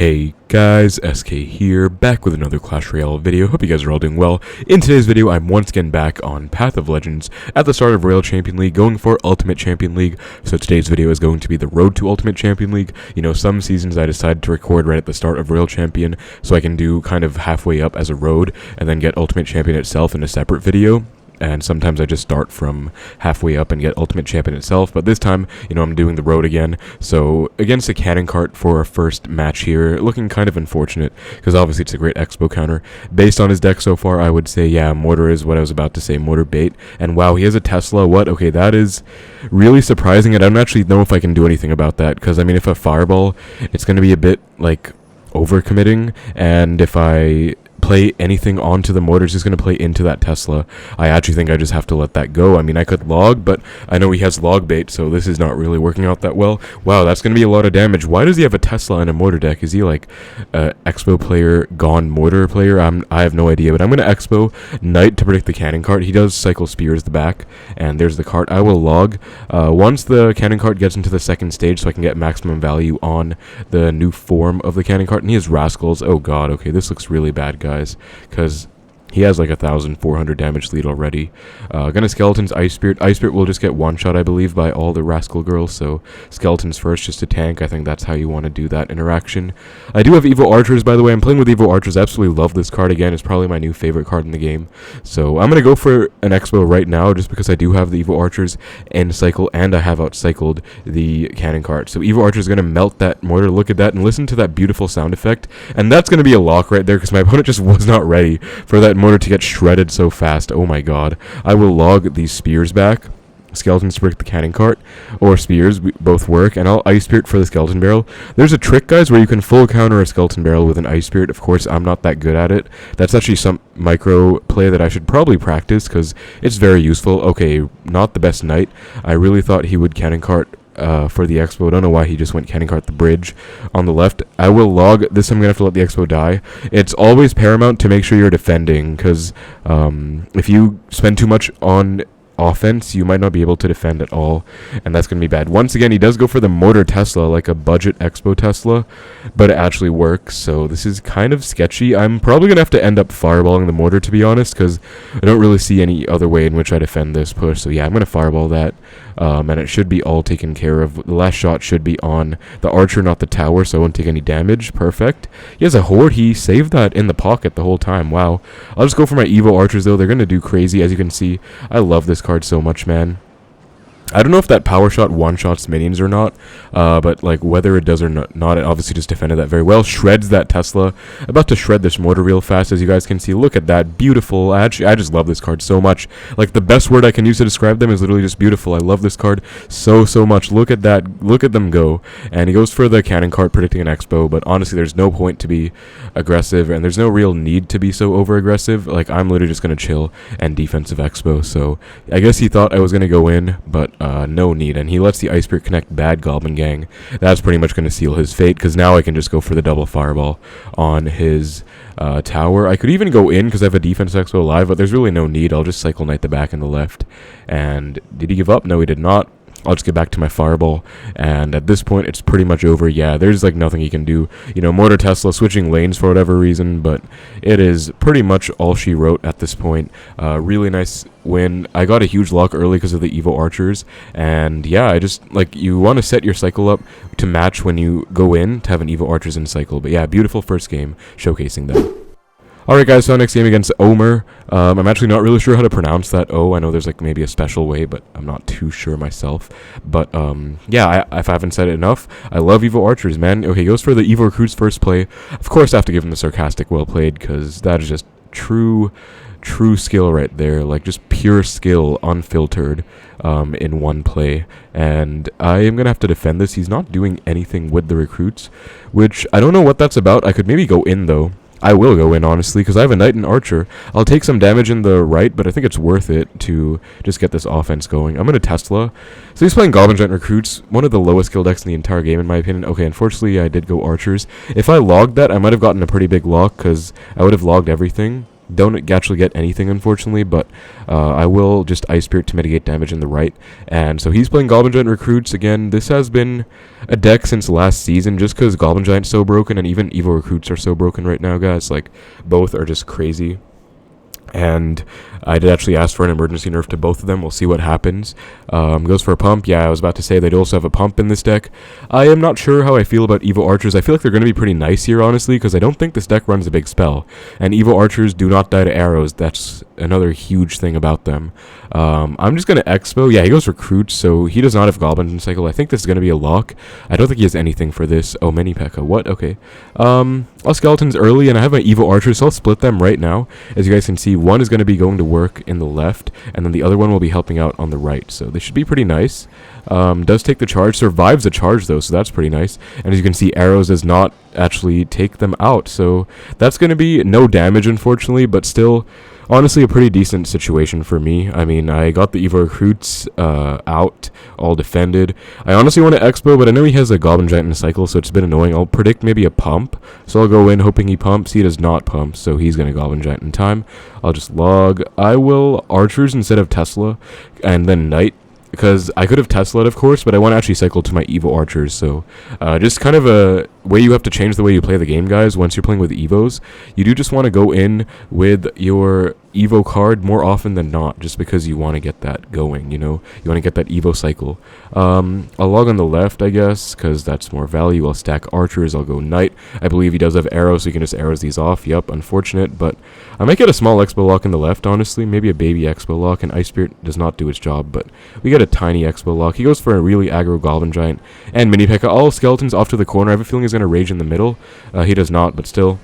Hey guys, SK here, back with another Clash Royale video. Hope you guys are all doing well. In today's video, I'm once again back on Path of Legends at the start of Royale Champion League, going for Ultimate Champion League. So today's video is going to be the road to Ultimate Champion League. You know, some seasons I decided to record right at the start of Royale Champion, so I can do kind of halfway up as a road, and then get Ultimate Champion itself in a separate video. And sometimes I just start from halfway up and get Ultimate Champion itself, but this time, you know, I'm doing the road again. So against a cannon cart for our first match here, looking kind of unfortunate, because obviously it's a great Xbow counter. Based on his deck so far, I would say, yeah, Mortar is what I was about to say, Mortar bait. And wow, he has a Tesla, what? Okay, that is really surprising, and I don't actually know if I can do anything about that, because I mean, if I fireball, it's going to be a bit, like, overcommitting, and if I play anything onto the mortar, is just going to play into that Tesla. I actually think I just have to let that go. I mean, I could log, but I know he has log bait, so this is not really working out that well. Wow, that's going to be a lot of damage. Why does he have a Tesla and a mortar deck? Is he like a Xbow player gone mortar player? I have no idea, but I'm going to Xbow Knight to predict the cannon cart. He does cycle spears the back, and there's the cart. I will log once the cannon cart gets into the second stage, so I can get maximum value on the new form of the cannon cart. And he has rascals. Oh god, okay, this looks really bad, guys, because he has like 1,400 damage lead already. Gonna Skeletons, Ice Spirit. Ice Spirit will just get one shot, I believe, by all the Rascal girls, so Skeletons first just to tank. I think that's how you want to do that interaction. I do have Evo Archers, by the way. I'm playing with Evo Archers. I absolutely love this card again. It's probably my new favorite card in the game. So I'm gonna go for an Xbow right now, just because I do have the Evo Archers and cycle, and I have outcycled the cannon cart. So Evo Archer is gonna melt that mortar. Look at that, and listen to that beautiful sound effect. And that's gonna be a lock right there, because my opponent just was not ready for that mortar to get shredded so fast. Oh my god. I will log these spears back. Skeletons to break the cannon cart, or spears, both work, and I'll Ice Spirit for the Skeleton Barrel. There's a trick, guys, where you can full counter a Skeleton Barrel with an Ice Spirit. Of course, I'm not that good at it. That's actually some micro play that I should probably practice, because it's very useful. Okay, not the best knight. I really thought he would cannon cart for the Xbow. I don't know why he just went cannon cart the bridge on the left. I will log this. I'm gonna have to let the Xbow die. It's always paramount to make sure you're defending, because if you spend too much on offense, you might not be able to defend at all, and that's gonna be bad. Once again, he does go for the mortar Tesla, like a budget Xbow Tesla, but it actually works, so this is kind of sketchy. I'm probably gonna have to end up fireballing the mortar, to be honest, because I don't really see any other way in which I defend this push. So yeah, I'm gonna fireball that, and it should be all taken care of. The last shot should be on the archer, not the tower, so I won't take any damage. Perfect. He has a horde. He saved that in the pocket the whole time. Wow. I'll just go for my Evo Archers, though. They're gonna do crazy, as you can see. I love this card so much, man. I don't know if that power shot one-shots minions or not, but like whether it does or not, it obviously just defended that very well. Shreds that Tesla. About to shred this mortar real fast, as you guys can see. Look at that. Beautiful. Actually, I just love this card so much. Like, the best word I can use to describe them is literally just beautiful. I love this card so much. Look at that. Look at them go. And he goes for the cannon cart, predicting an Xbow, but honestly, there's no point to be aggressive, and there's no real need to be so over-aggressive. Like, I'm literally just going to chill and defensive Xbow, so I guess he thought I was going to go in, but no need, and he lets the Ice Spirit connect bad Goblin gang. That's pretty much going to seal his fate, because now I can just go for the double fireball on his tower. I could even go in, because I have a defense Expo alive, but there's really no need. I'll just cycle knight the back and the left. And did he give up? No, he did not. I'll just get back to my fireball, and at this point, it's pretty much over. Yeah, there's like nothing he can do. You know, Mortar Tesla switching lanes for whatever reason, but it is pretty much all she wrote at this point. Really nice win. I got a huge lock early because of the Evo Archers, and yeah, I just, like, you want to set your cycle up to match when you go in to have an Evo Archers in cycle. But yeah, beautiful first game showcasing that. Alright guys, so next game against Omer. I'm actually not really sure how to pronounce that O. I know there's like maybe a special way, but I'm not too sure myself. But yeah, if I haven't said it enough, I love Evo Archers, man. Okay, he goes for the Evo Recruits first play. Of course I have to give him the sarcastic well played, because that is just true skill right there. Like, just pure skill, unfiltered, in one play. And I am gonna have to defend this. He's not doing anything with the recruits, which I don't know what that's about. I could maybe go in though. I will go in, honestly, because I have a knight and archer. I'll take some damage in the right, but I think it's worth it to just get this offense going. I'm going to Tesla. So he's playing Goblin Giant Recruits, one of the lowest skill decks in the entire game, in my opinion. Okay, unfortunately, I did go archers. If I logged that, I might have gotten a pretty big lock, because I would have logged everything. don't actually get anything, unfortunately, but I will just Ice Spirit to mitigate damage in the right. And so he's playing Goblin Giant Recruits. Again, this has been a deck since last season, just because Goblin Giant's so broken, and even Evo Recruits are so broken right now, guys. Like, both are just crazy. And I did actually ask for an emergency nerf to both of them. We'll see what happens. Goes for a pump. Yeah, I was about to say they'd also have a pump in this deck. I am not sure how I feel about Evo Archers. I feel like they're going to be pretty nice here, honestly, because I don't think this deck runs a big spell. And Evo Archers do not die to arrows. That's another huge thing about them. I'm just going to Expo. Yeah, he goes Recruits, so he does not have Goblin Cycle. I think this is going to be a lock. I don't think he has anything for this. Oh, Mini P.E.K.K.A. What? Okay. I'll Skeletons early, and I have my Evo Archers, so I'll split them right now. As you guys can see, one is going to be going to work in the left, and then the other one will be helping out on the right. So they should be pretty nice. Does take the charge, survives the charge though, so that's pretty nice. And as you can see, arrows does not actually take them out, so that's going to be no damage, unfortunately, but still, honestly, a pretty decent situation for me. I mean, I got the Evo Recruits out, all defended. I honestly want to Expo, but I know he has a Goblin Giant in the cycle, so it's a bit annoying. I'll predict maybe a pump, so I'll go in hoping he pumps. He does not pump, so he's going to Goblin Giant in time. I'll just log. I will Archers instead of Tesla, and then Knight, because I could have Tesla'd, of course, but I want to actually cycle to my Evo Archers, so just kind of a way you have to change the way you play the game, guys. Once you're playing with Evos, you do just want to go in with your Evo card more often than not, just because you want to get that going, you know? You want to get that Evo cycle. I'll log on the left, I guess, because that's more value. I'll stack Archers, I'll go Knight. I believe he does have arrows, so you can just arrows these off. Yep, unfortunate, but I might get a small Expo lock in the left, honestly. Maybe a baby Expo lock, and Ice Spirit does not do its job, but we get a tiny Expo lock. He goes for a really aggro Goblin Giant and Mini P.E.K.K.A. All Skeletons off to the corner. I have a feeling he's going to rage in the middle. He does not, but still,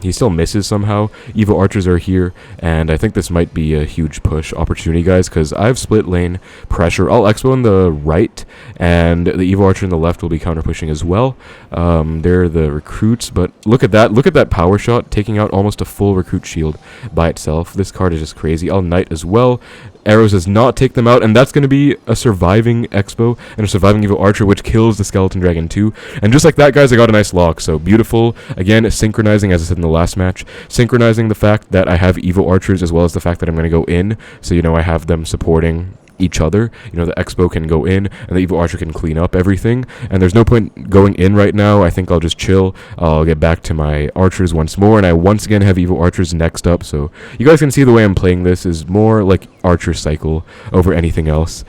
he still misses somehow. Evo Archers are here, and I think this might be a huge push opportunity, guys, because I have split lane pressure. I'll Expo on the right, and the Evo Archer on the left will be counter pushing as well. They're the Recruits, but look at that. Look at that power shot, taking out almost a full Recruit shield by itself. This card is just crazy. I'll Knight as well. Arrows does not take them out, and that's going to be a surviving Expo and a surviving Evo Archer, which kills the Skeleton Dragon too. And just like that, guys, I got a nice lock. So beautiful. Again, synchronizing, as I said in the last match, synchronizing the fact that I have Evo Archers as well as the fact that I'm going to go in. So, you know, I have them supporting each other. You know, the Expo can go in and the Evo Archer can clean up everything, and there's no point going in right now. I think I'll just chill. I'll get back to my Archers once more, and I once again have Evo Archers next up, so you guys can see the way I'm playing this is more like Archer Cycle over anything else.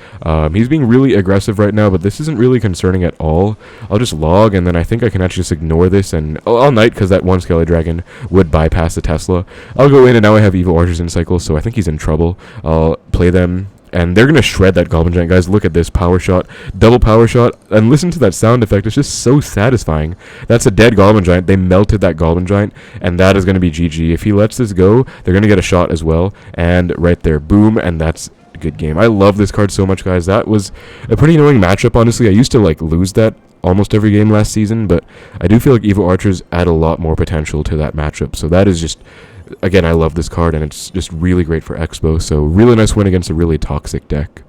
He's being really aggressive right now, but this isn't really concerning at all. I'll just log, and then I think I can actually just ignore this, and I'll Knight, because that one Skeleton Dragon would bypass the Tesla. I'll go in, and now I have Evo Archers in cycle, so I think he's in trouble. I'll play them, and they're going to shred that Goblin Giant, guys. Look at this power shot, double power shot, and listen to that sound effect. It's just so satisfying. That's a dead Goblin Giant. They melted that Goblin Giant, and that is going to be GG. If he lets this go, they're going to get a shot as well, and right there, boom, and that's a good game. I love this card so much, guys. That was a pretty annoying matchup, honestly. I used to, like, lose that almost every game last season, but I do feel like Evo Archers add a lot more potential to that matchup, so that is just... Again, I love this card, and it's just really great for Expo, so really nice win against a really toxic deck.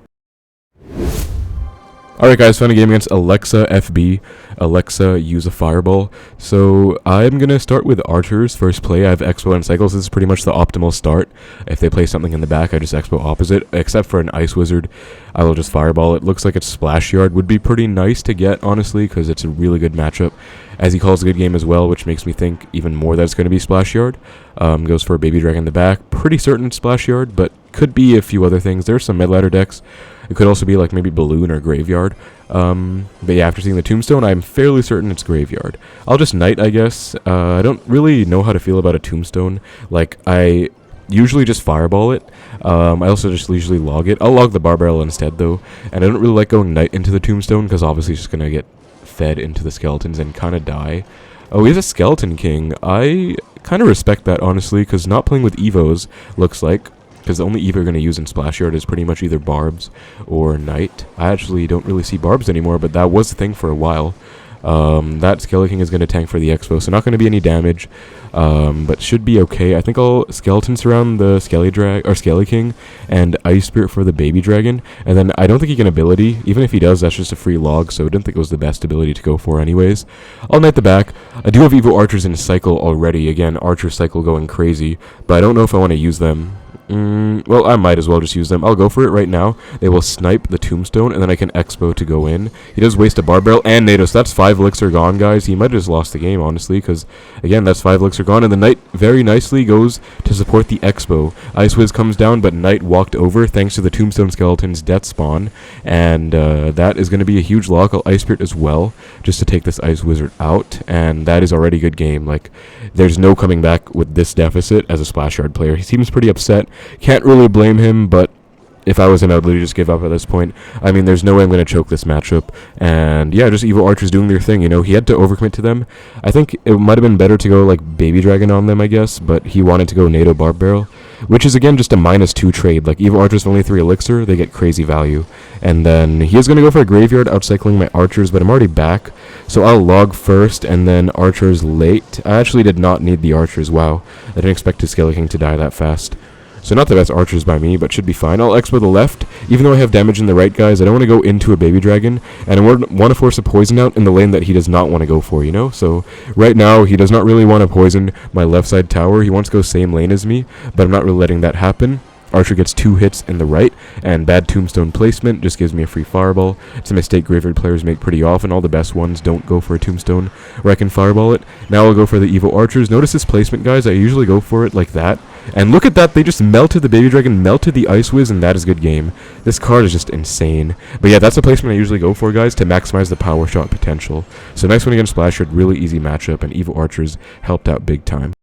Alright guys, found a game against Alexa FB. Alexa, use a fireball. So I'm going to start with Archers first play. I have Expo and Cycles. This is pretty much the optimal start. If they play something in the back, I just Expo opposite. Except for an Ice Wizard, I will just fireball. It looks like its Splashyard would be pretty nice to get, honestly, because it's a really good matchup. As he calls a good game as well, which makes me think even more that it's going to be Splashyard. Goes for a Baby Dragon in the back. Pretty certain it's Splashyard, but could be a few other things. There's some mid-ladder decks. It could also be like maybe Balloon or Graveyard. But yeah, after seeing the Tombstone, I'm fairly certain it's Graveyard. I'll just Knight, I guess. I don't really know how to feel about a Tombstone. Like, I usually just fireball it. I also just usually log it. I'll log the Barbarrel instead, though. And I don't really like going Knight into the Tombstone, because obviously it's just going to get fed into the Skeletons and kind of die. Oh, he's a Skeleton King. I kind of respect that, honestly, because not playing with Evos looks like... Because the only Evo you're going to use in Splashyard is pretty much either Barbs or Knight. I actually don't really see Barbs anymore, but that was the thing for a while. That Skeleton is going to tank for the Xbow, so not going to be any damage, but should be okay. I think I'll Skeleton surround the Skelly King and Ice Spirit for the Baby Dragon, and then I don't think he can ability. Even if he does, that's just a free log, so I didn't think it was the best ability to go for anyways. I'll knight the back. I do have Evo Archers in Cycle already. Again, Archer Cycle going crazy, but I don't know if I want to use them. Well, I might as well just use them. I'll go for it right now. They will snipe the Tombstone, and then I can Xbow to go in. He does waste a Bar Barrel and NATO, so that's 5 Elixir gone, guys. He might have just lost the game, honestly, because, again, that's 5 Elixir gone, and the Knight very nicely goes to support the Xbow. Ice Wiz comes down, but Knight walked over thanks to the Tombstone Skeleton's death spawn, and that is going to be a huge lock. I'll Ice Spirit as well, just to take this Ice Wizard out, and that is already a good game. Like, there's no coming back with this deficit as a Splashyard player. He seems pretty upset. Can't really blame him, but if I was him, I would literally just give up at this point. I mean, there's no way I'm going to choke this matchup. And yeah, just Evo Archers doing their thing, you know. He had to overcommit to them. I think it might have been better to go, like, Baby Dragon on them, I guess, but he wanted to go NATO Barb Barrel, which is, again, just a -2 trade. Like, Evo Archers with only 3 Elixir, they get crazy value. And then he is going to go for a Graveyard, outcycling my Archers, but I'm already back. So I'll log first, and then Archers late. I actually did not need the Archers, wow. I didn't expect his Skelly King to die that fast. So not the best Archers by me, but should be fine. I'll Xbow the left. Even though I have damage in the right, guys, I don't want to go into a Baby Dragon, and I want to force a poison out in the lane that he does not want to go for, you know? So right now, he does not really want to poison my left side tower. He wants to go same lane as me, but I'm not really letting that happen. Archer gets 2 hits in the right, and bad Tombstone placement just gives me a free Fireball. It's a mistake Graveyard players make pretty often. All the best ones don't go for a Tombstone where I can Fireball it. Now I'll go for the Evo Archers. Notice this placement, guys. I usually go for it like that. And look at that, they just melted the Baby Dragon, melted the Ice Wiz, and that is good game. This card is just insane. But yeah, that's the placement I usually go for, guys, to maximize the power shot potential. So nice one against Splashyard, really easy matchup, and Evo Archers helped out big time.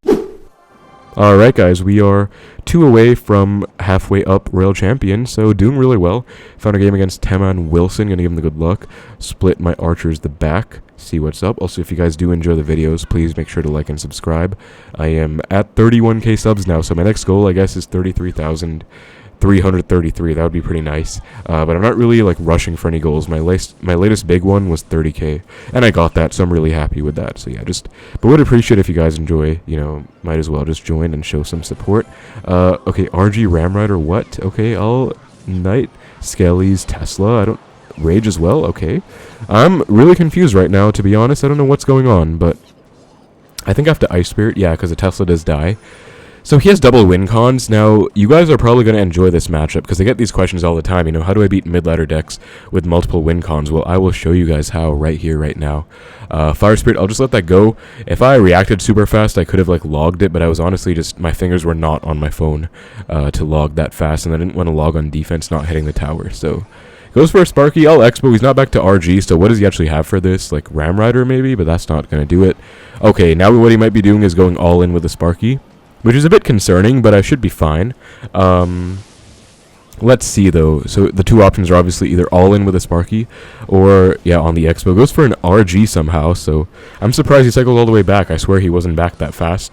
Alright guys, we are 2 away from halfway up Royal Champion, so doing really well. Found a game against Teman Wilson, gonna give him the good luck. Split my Archers the back, see what's up. Also, if you guys do enjoy the videos, please make sure to like and subscribe. I am at 31k subs now, so my next goal, I guess, is 33,333. That would be pretty nice. But I'm not really like rushing for any goals. My latest big one was 30k, and I got that, so I'm really happy with that. So yeah, but would appreciate if you guys enjoy. You know, might as well just join and show some support. Okay, RG Ramrider, what? Okay, I'll Knight Skelly's Tesla. I don't Rage as well. Okay, I'm really confused right now, to be honest. I don't know what's going on, but I think I have to Ice Spirit. Yeah, because the Tesla does die. So he has double win cons. Now, you guys are probably going to enjoy this matchup because I get these questions all the time. You know, how do I beat mid-ladder decks with multiple win cons? Well, I will show you guys how right here, right now. Fire Spirit, I'll just let that go. If I reacted super fast, I could have, like, logged it, but I was honestly just, my fingers were not on my phone to log that fast, and I didn't want to log on defense not hitting the tower. So, goes for a Sparky. I'll Xbow. He's not back to RG, so what does he actually have for this? Like, Ramrider, maybe? But that's not going to do it. Okay, now what he might be doing is going all in with the Sparky, which is a bit concerning, but I should be fine. Let's see, though. So the 2 options are obviously either all in with a Sparky or, yeah, on the Xbow. Goes for an RG somehow, so I'm surprised he cycled all the way back. I swear he wasn't back that fast.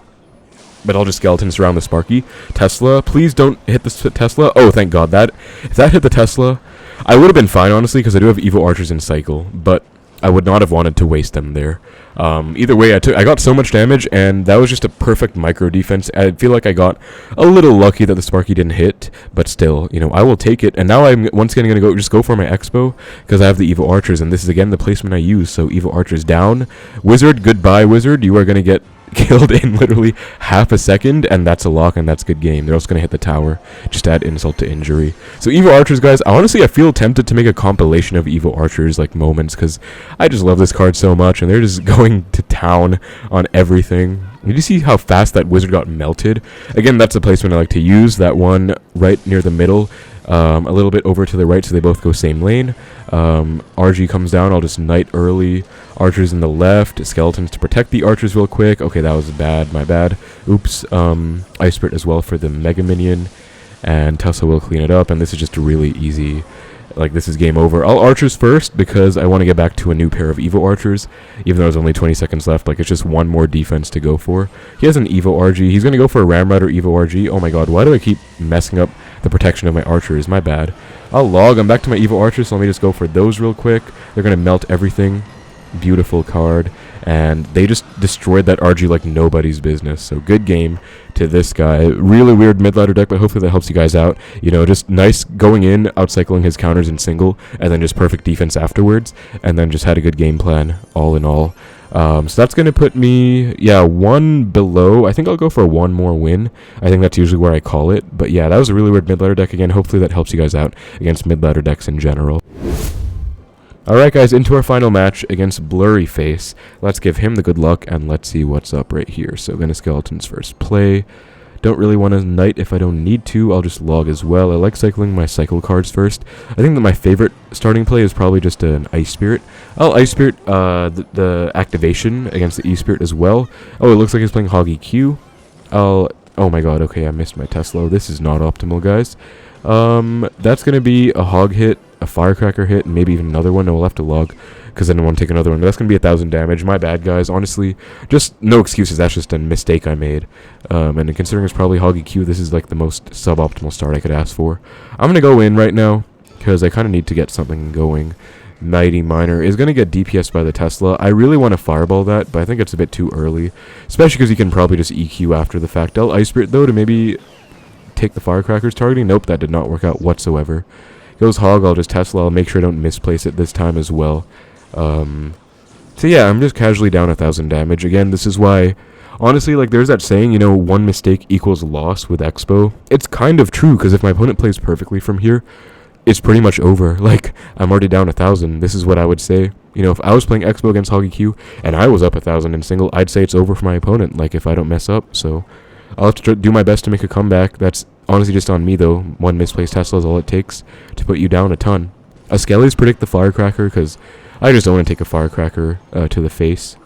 But I'll just Skeleton surround the Sparky. Tesla, please don't hit the Tesla. Oh, thank God. If that hit the Tesla, I would have been fine, honestly, because I do have Evo Archers in Cycle, but I would not have wanted to waste them there. Either way, I got so much damage, and that was just a perfect micro defense. I feel like I got a little lucky that the Sparky didn't hit, but still, you know, I will take it. And now I'm once again going to go for my Xbow because I have the Evo Archers, and this is again the placement I use. So Evo Archers down, Wizard, goodbye Wizard. You are going to get killed in literally half a second, and that's a lock, and that's good game. They're also going to hit the tower, just to add insult to injury. So Evo Archers, guys, honestly, I feel tempted to make a compilation of Evo Archers, like, moments, because I just love this card so much, and they're just going to town on everything. Did you see how fast that Wizard got melted? Again, that's the placement I like to use, that one right near the middle, a little bit over to the right, so they both go same lane. RG comes down, I'll just Knight early. Archers in the left, Skeletons to protect the Archers real quick. Okay, that was bad, my bad. Oops. Ice Spirit as well for the Mega Minion, and Tesla will clean it up, and this is just really easy. Like, this is game over. I'll Archers first because I want to get back to a new pair of Evo Archers, even though there's only 20 seconds left. Like, it's just one more defense to go for. He has an Evo RG. He's going to go for a Ramrider Evo RG. Oh my God, why do I keep messing up the protection of my Archers? My bad. I'll log. I'm back to my Evo Archers, so let me just go for those real quick. They're going to melt everything. beautiful card, and they just destroyed that RG like nobody's business. So good game to this guy. Really weird mid-ladder deck, but hopefully that helps you guys out. You know, just nice going in, outcycling his counters in single, and then just perfect defense afterwards, and then just had a good game plan all in all. So that's going to put me, yeah, one below. I think I'll go for one more win. I think that's usually where I call it. But yeah, that was a really weird mid-ladder deck. Again, hopefully that helps you guys out against mid-ladder decks in general. Alright guys, into our final match against Blurry Face. Let's give him the good luck, and let's see what's up right here. So gonna Skeletons first play. Don't really want to Knight if I don't need to. I'll just log as well. I like cycling my cycle cards first. I think that my favorite starting play is probably just an Ice Spirit. I'll Ice Spirit the activation against the E-Spirit as well. Oh, it looks like he's playing Hog EQ. Oh my god, okay, I missed my Tesla. This is not optimal, guys. That's gonna be a Hog hit, a Firecracker hit, and maybe even another one. No, we'll have to log, because I didn't want to take another one. But that's going to be 1,000 damage. My bad, guys. Honestly, just no excuses. That's just a mistake I made. And considering it's probably Hog EQ, this is like the most suboptimal start I could ask for. I'm going to go in right now, because I kind of need to get something going. Mighty Miner is going to get DPS by the Tesla. I really want to Fireball that, but I think it's a bit too early. Especially because he can probably just EQ after the fact. I'll Ice Spirit, though, to maybe take the Firecracker's targeting. Nope, that did not work out whatsoever. Goes Hog, I'll just Tesla. I'll make sure I don't misplace it this time as well. So yeah, I'm just casually down 1,000 damage. Again, this is why, honestly, like, there's that saying, you know, one mistake equals loss with Xbow. It's kind of true, because if my opponent plays perfectly from here, it's pretty much over. Like, I'm already down 1,000. This is what I would say. You know, if I was playing Xbow against Hog EQ, and I was up 1,000 in single, I'd say it's over for my opponent, like, if I don't mess up. So I'll have to do my best to make a comeback. That's honestly just on me, though. One misplaced Tesla is all it takes to put you down a ton. Skellies predict the Firecracker, because I just don't want to take a Firecracker to the face.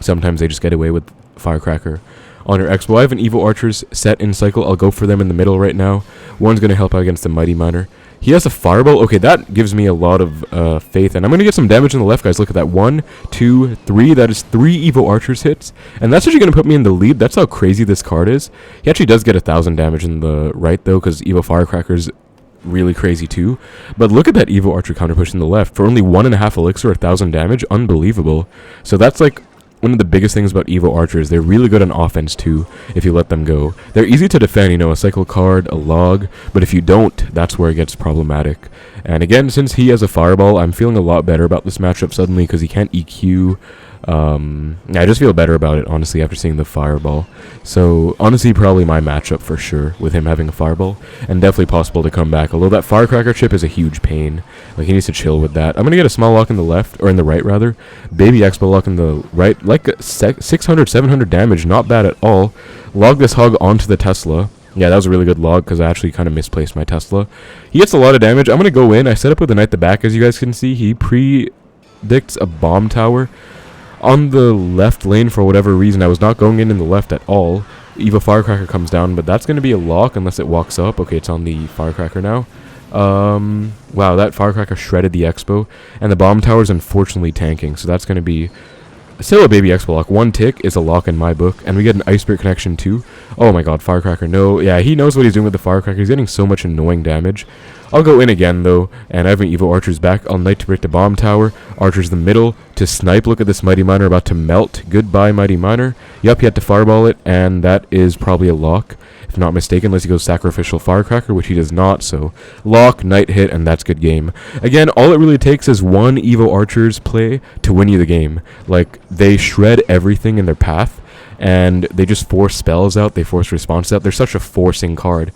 Sometimes they just get away with Firecracker on your Xbow. I have an Evo Archers set in cycle. I'll go for them in the middle right now. One's going to help out against the Mighty Miner. He has a Fireball. Okay, that gives me a lot of faith. And I'm going to get some damage on the left, guys. Look at that. 1, 2, 3. That is 3 Evo Archers hits. And that's actually going to put me in the lead. That's how crazy this card is. He actually does get 1,000 damage in the right, though, because Evo Firecracker's really crazy, too. But look at that Evo Archer counter push in the left. For only 1.5 Elixir, 1,000 damage. Unbelievable. So that's, like, one of the biggest things about Evo Archers. They're really good on offense too, if you let them go. They're easy to defend, you know, a cycle card, a log, but if you don't, that's where it gets problematic. And again, since he has a Fireball, I'm feeling a lot better about this matchup suddenly, because he can't EQ. I just feel better about it, honestly, after seeing the Fireball. So, honestly, probably my matchup for sure, with him having a Fireball, and definitely possible to come back, although that Firecracker chip is a huge pain. Like, he needs to chill with that. I'm going to get a small lock in the left, or in the right, rather. Baby Xbow lock in the right, like 600, 700 damage, not bad at all. Log this Hog onto the Tesla. Yeah, that was a really good log, because I actually kind of misplaced my Tesla. He gets a lot of damage. I'm going to go in. I set up with the Knight at the back, as you guys can see. He predicts a bomb tower on the left lane for whatever reason. I was not going in the left at all. Evo Firecracker comes down, but that's going to be a lock unless it walks up. Okay, it's on the Firecracker now. Wow, that Firecracker shredded the Xbow, and the bomb tower is unfortunately tanking, so that's going to be still a baby Xbow lock. One tick is a lock in my book, and we get an Ice Spirit connection too. Oh my god, Firecracker, no. Yeah, he knows what he's doing with the Firecracker. He's getting so much annoying damage. I'll go in again, though, and I have an Evo Archers back. I'll Knight to break the bomb tower. Archers the middle to snipe. Look at this Mighty Miner about to melt. Goodbye, Mighty Miner. Yup, he had to Fireball it, and that is probably a lock, if not mistaken, unless he goes Sacrificial Firecracker, which he does not, so lock, Knight hit, and that's good game. Again, all it really takes is one Evo Archers play to win you the game. Like, they shred everything in their path, and they just force spells out, they force responses out. They're such a forcing card.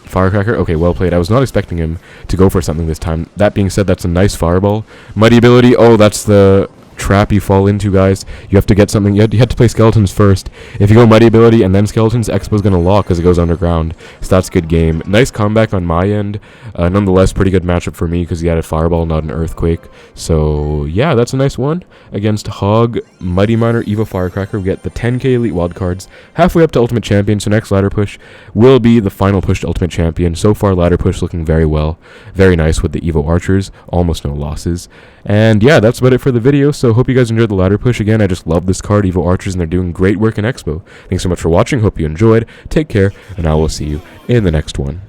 Firecracker, okay, well played. I was not expecting him to go for something this time. That being said, that's a nice Fireball. Mighty ability, oh, that's the trap you fall into, guys. You have to get something. You have to play Skeletons first. If you go Mighty ability and then Skeletons, Xbow's going to lock because it goes underground. So that's good game. Nice comeback on my end. Nonetheless, pretty good matchup for me because he had a Fireball, not an Earthquake. So, yeah, that's a nice one. Against Hog, Mighty Miner, Evo Firecracker, we get the 10k Elite Wildcards. Halfway up to Ultimate Champion, so next ladder push will be the final push to Ultimate Champion. So far, ladder push looking very well. Very nice with the Evo Archers. Almost no losses. And yeah, that's about it for the video. So hope you guys enjoyed the ladder push. Again, I just love this card, Evo Archers, and they're doing great work in Xbow. Thanks so much for watching. Hope you enjoyed. Take care, and I will see you in the next one.